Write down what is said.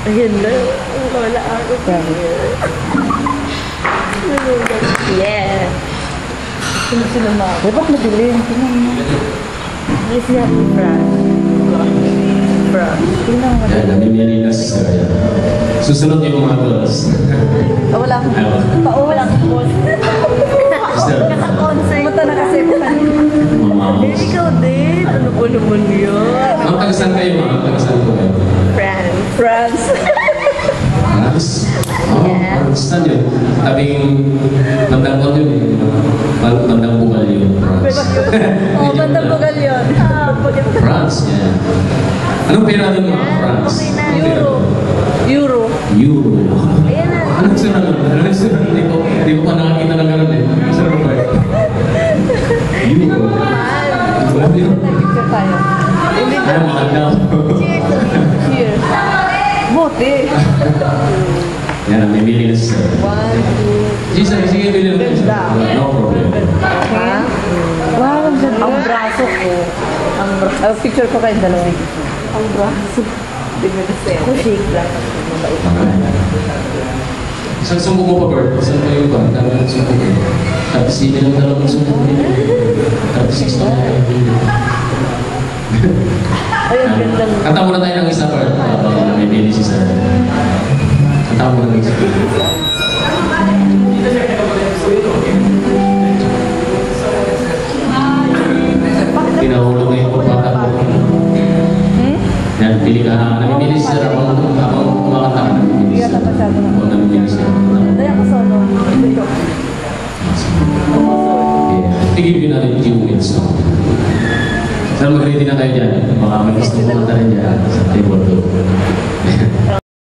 Ayun na, lola ako. Yeah. Sino ma? Dapat madilim. Yes, you have to brush. Yan, namimili na si Sir. Susunod yung mga girls. Wala akong Wala akong boss. Sister. Naka-onsite. mata na kasi pa. Ikaw din. Ano po naman yun? Ang tagasan kayo, mga tagasan ko kayo. France. France. France? Oo, France na yun. Tabing bandang ko yun. Bandang bugal yun, France. Oo, bandang bugal yun. France, yan. Anong pera doon mga France? Okay na. Anong pera doon? Euro. Euro. Ayan na. Anong sira doon? Anong sira? Hindi ko pa nakakita ng gano'n eh. Sira ba eh? Euro. Wala yun. Nag-picture tayo. Ay, mahal daw. Cheers. Bote. Yan, namimili na si Sir. 1, 2, Sige, bilhin mo siya. No problem. okay. Wow, ang ganda. Ang braso ko. Picture ko kayo dalawa. Ang braso. Tignan na sa'yo. Ako shake lang. Isang sumbong mo pa, Bert. Saan pa yung ba? Dami ng sumbong mo. Tapos hindi lang dalawang sumbong mo. Tapos 6 na Ay, ang ganda. Kanta muna tayo ng isa, Bert. Namimili si Sir. Kanta muna ng isa. Pinahulog na yung pagkata mo. Yan, pili ka na. Namimili si Sir habang kumakanta. Namimili si Sir. O, namimili siya. Daya ko solo. Dito. Tigil ko natin yung minutes now. Sir, mag-ready na tayo dyan. Baka may gusto kumanta rin dyan sa table 2.